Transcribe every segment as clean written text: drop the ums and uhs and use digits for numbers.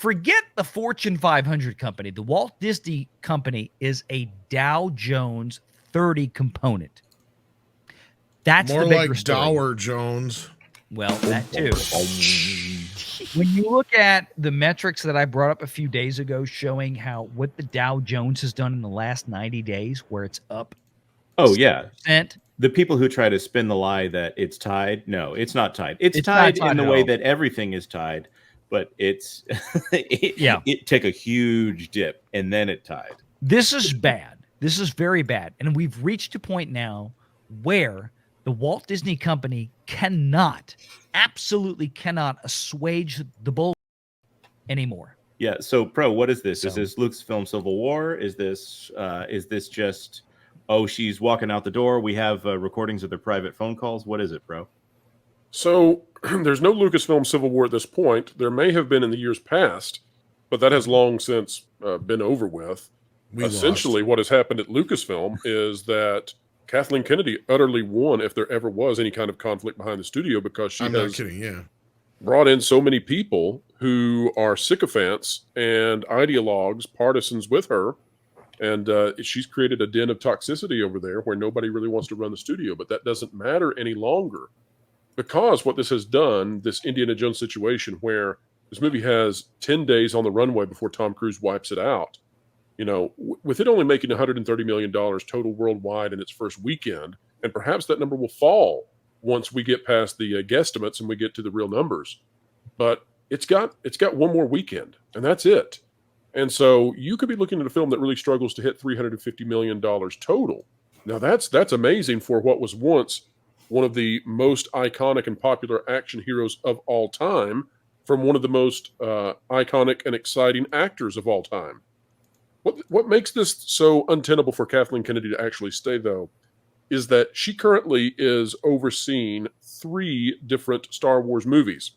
forget the Fortune 500 company. The Walt Disney Company is a Dow Jones 30 component. That's more the bigger like story. Dower Jones. Well, that too. When you look at the metrics that I brought up a few days ago showing what the Dow Jones has done in the last 90 days, where it's up. Oh, yeah. 6%. The people who try to spin the lie that it's tied, no, it's not tied. It's tied in the way that everything is tied, but it's it took a huge dip and then it tied. This is bad. This is very bad. And we've reached a point now where the Walt Disney Company absolutely cannot assuage the bull anymore. Yeah. So, Pro, what is this? Is this Lucasfilm Civil War? Is this just, oh, she's walking out the door? We have recordings of their private phone calls. What is it, Pro? So there's no Lucasfilm Civil War at this point. There may have been in the years past, but that has long since been over with. Essentially, what has happened at Lucasfilm is that Kathleen Kennedy utterly won if there ever was any kind of conflict behind the studio, because she brought in so many people who are sycophants and ideologues, partisans with her. And she's created a den of toxicity over there where nobody really wants to run the studio. But that doesn't matter any longer, because what this has done, this Indiana Jones situation where this movie has 10 days on the runway before Tom Cruise wipes it out, you know, with it only making $130 million total worldwide in its first weekend, and perhaps that number will fall once we get past the guesstimates and we get to the real numbers. But it's got one more weekend, and that's it. And so you could be looking at a film that really struggles to hit $350 million total. Now that's amazing for what was once one of the most iconic and popular action heroes of all time, from one of the most iconic and exciting actors of all time. What makes this so untenable for Kathleen Kennedy to actually stay, though, is that she currently is overseeing 3 different Star Wars movies.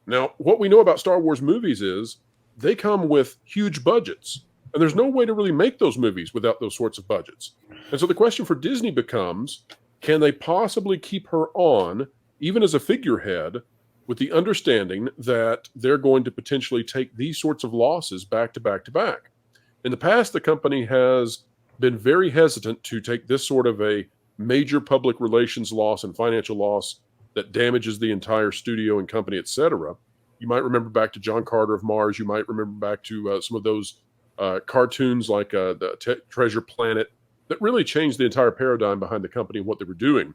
Now, what we know about Star Wars movies is they come with huge budgets, and there's no way to really make those movies without those sorts of budgets. And so the question for Disney becomes, can they possibly keep her on, even as a figurehead, with the understanding that they're going to potentially take these sorts of losses back to back to back? In the past, the company has been very hesitant to take this sort of a major public relations loss and financial loss that damages the entire studio and company, etc. You might remember back to John Carter of Mars. You might remember back to some of those cartoons like the Treasure Planet that really changed the entire paradigm behind the company and what they were doing.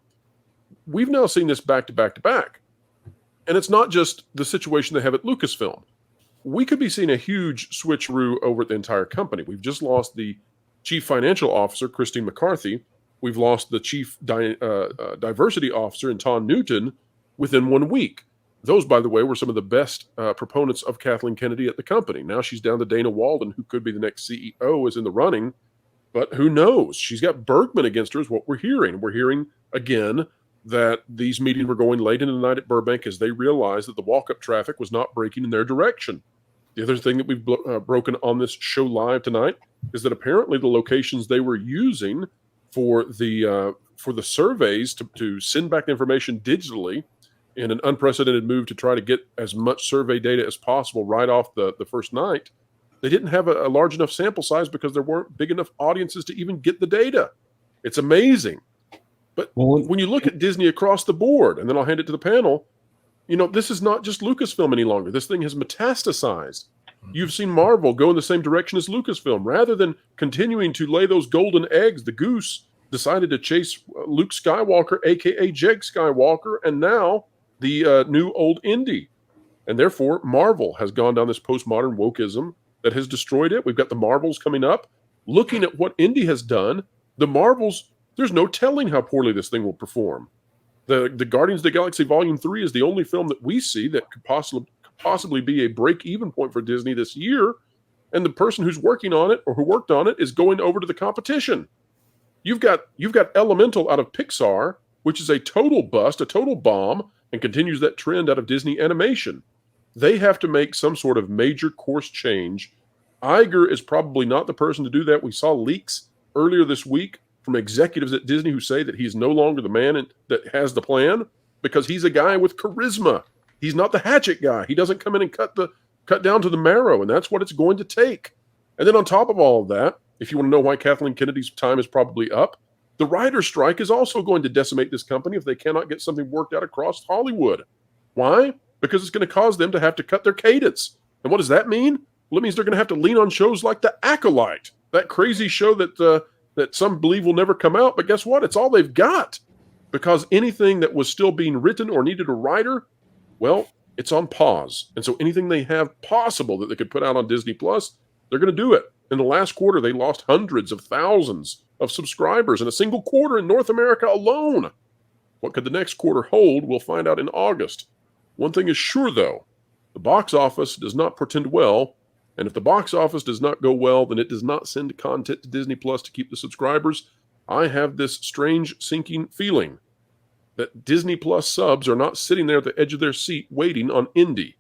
We've now seen this back to back to back. And it's not just the situation they have at Lucasfilm. We could be seeing a huge switcheroo over the entire company. We've just lost the chief financial officer, Christine McCarthy. We've lost the chief diversity officer in Tom Newton within 1 week. Those, by the way, were some of the best proponents of Kathleen Kennedy at the company. Now she's down to Dana Walden, who could be the next CEO, is in the running. But who knows? She's got Bergman against her is what we're hearing. We're hearing, again, that these meetings were going late into the night at Burbank as they realized that the walk-up traffic was not breaking in their direction. The other thing that we've broken on this show live tonight is that apparently the locations they were using for the surveys to send back the information digitally in an unprecedented move to try to get as much survey data as possible right off the first night, they didn't have a large enough sample size because there weren't big enough audiences to even get the data. It's amazing. But when you look at Disney across the board, and then I'll hand it to the panel, you know, this is not just Lucasfilm any longer. This thing has metastasized. You've seen Marvel go in the same direction as Lucasfilm. Rather than continuing to lay those golden eggs, the goose decided to chase Luke Skywalker, a.k.a. Jeg Skywalker, and now the new old Indy. And therefore, Marvel has gone down this postmodern wokeism that has destroyed it. We've got the Marvels coming up. Looking at what Indy has done, the Marvels, there's no telling how poorly this thing will perform. The Guardians of the Galaxy Volume 3 is the only film that we see that could possibly be a break-even point for Disney this year, and the person who's working on it or who worked on it is going over to the competition. You've got Elemental out of Pixar, which is a total bust, a total bomb, and continues that trend out of Disney Animation. They have to make some sort of major course change. Iger is probably not the person to do that. We saw leaks earlier this week from executives at Disney who say that he's no longer the man that has the plan because he's a guy with charisma. He's not the hatchet guy. He doesn't come in and cut cut down to the marrow, and that's what it's going to take. And then on top of all of that, if you want to know why Kathleen Kennedy's time is probably up, the writer's strike is also going to decimate this company if they cannot get something worked out across Hollywood. Why? Because it's going to cause them to have to cut their cadence. And what does that mean? Well, it means they're going to have to lean on shows like The Acolyte, that crazy show that some believe will never come out. But guess what? It's all they've got. Because anything that was still being written or needed a writer, well, it's on pause. And so anything they have possible that they could put out on Disney Plus, they're going to do it. In the last quarter, they lost hundreds of thousands of subscribers in a single quarter in North America alone. What could the next quarter hold? We'll find out in August. One thing is sure, though. The box office does not portend well. And if the box office does not go well, then it does not send content to Disney Plus to keep the subscribers. I have this strange sinking feeling that Disney Plus subs are not sitting there at the edge of their seat waiting on Indy.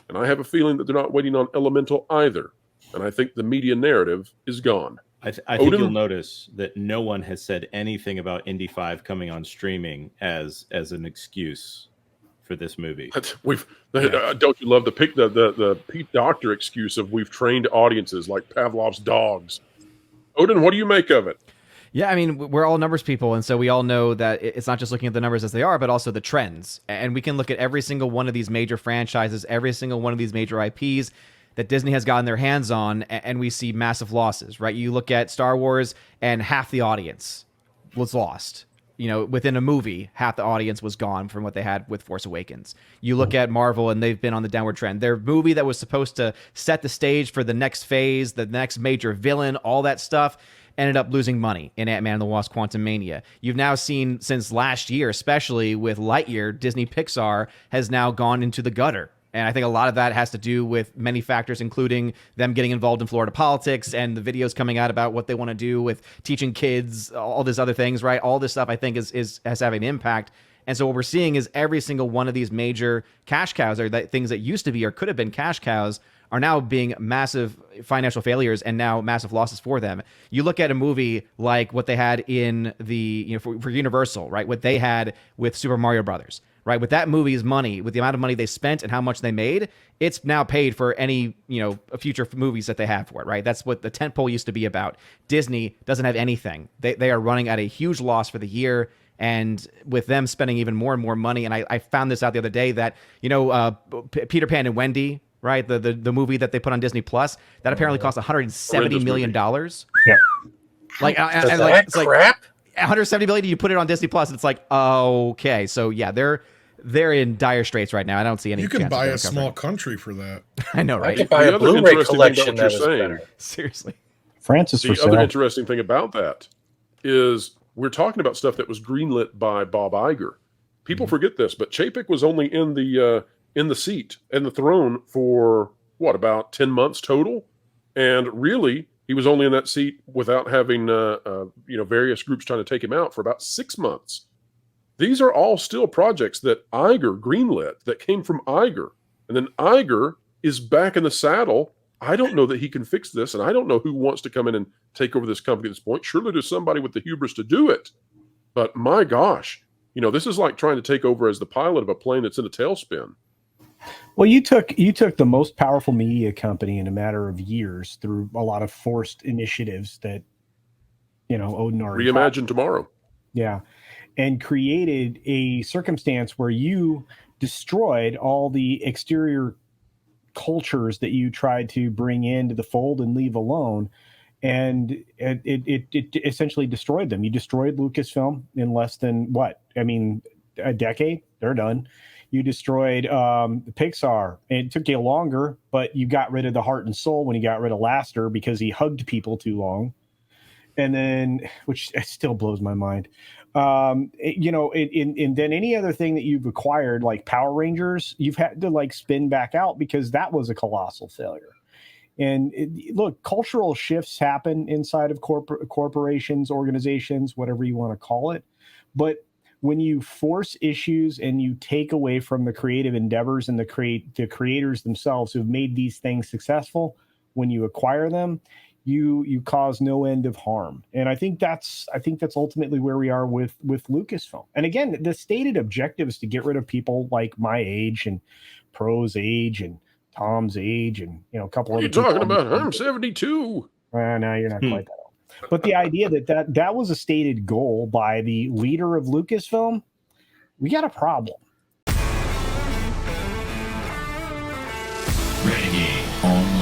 And I have a feeling that they're not waiting on Elemental either. And I think the media narrative is gone. I think you'll notice that no one has said anything about Indy 5 coming on streaming as an excuse for this movie. Don't you love the Pete Docter excuse of we've trained audiences like Pavlov's dogs? Odin, what do you make of it? Yeah, I mean, we're all numbers people, and so we all know that it's not just looking at the numbers as they are, but also the trends. And we can look at every single one of these major franchises, every single one of these major IPs that Disney has gotten their hands on, and we see massive losses, right? You look at Star Wars, and half the audience was lost. You know, within a movie, half the audience was gone from what they had with Force Awakens. You look at Marvel, and they've been on the downward trend. Their movie that was supposed to set the stage for the next phase, the next major villain, all that stuff, ended up losing money in Ant-Man and the Wasp: Quantumania. You've now seen, since last year, especially with Lightyear, Disney Pixar has now gone into the gutter. And I think a lot of that has to do with many factors, including them getting involved in Florida politics and the videos coming out about what they want to do with teaching kids, all these other things, right? All this stuff, I think, is having an impact. And so what we're seeing is every single one of these major cash cows, or things that used to be or could have been cash cows, are now being massive financial failures and now massive losses for them. You look at a movie like what they had in the, for Universal, right? What they had with Super Mario Brothers, right? With that movie's money, with the amount of money they spent and how much they made, it's now paid for any, future movies that they have for it, right? That's what the tentpole used to be about. Disney doesn't have anything. They are running at a huge loss for the year. And with them spending even more and more money, and I found this out the other day that, Peter Pan and Wendy, right? The movie that they put on Disney Plus, that apparently cost $170 million. Yeah. It's like crap. 170 million. You put it on Disney Plus, and it's like, okay, so yeah, they're in dire straits right now. I don't see any. You can buy a small country for that. I know, right? I could buy a Blu-ray collection that was better. Seriously, Francis. The other interesting thing about that is we're talking about stuff that was greenlit by Bob Iger. People forget this, but Chapek was only in the seat and the throne for about 10 months total, and really he was only in that seat without having various groups trying to take him out for about 6 months. These are all still projects that Iger greenlit, that came from Iger, and then Iger is back in the saddle. I don't know that he can fix this, and I don't know who wants to come in and take over this company at this point. Surely there's somebody with the hubris to do it, but my gosh, this is like trying to take over as the pilot of a plane that's in a tailspin. Well, you took the most powerful media company in a matter of years through a lot of forced initiatives that, Odin already Reimagine Tomorrow. Yeah. And created a circumstance where you destroyed all the exterior cultures that you tried to bring into the fold and leave alone. And it essentially destroyed them. You destroyed Lucasfilm in less than a decade. They're done. You destroyed Pixar. It took you longer, but you got rid of the heart and soul when you got rid of Lasseter because he hugged people too long. And then, which still blows my mind. And then any other thing that you've acquired, like Power Rangers, you've had to spin back out because that was a colossal failure. And look, cultural shifts happen inside of corporations, organizations, whatever you want to call it. But when you force issues and you take away from the creative endeavors and the creators themselves who've made these things successful, when you acquire them, you cause no end of harm. And I think that's ultimately where we are with Lucasfilm. And again, the stated objective is to get rid of people like my age and Pro's age and Tom's age and a couple. What are you talking about? I'm 72. No, you're not quite that old. But the idea that was a stated goal by the leader of Lucasfilm, we got a problem. Renegade on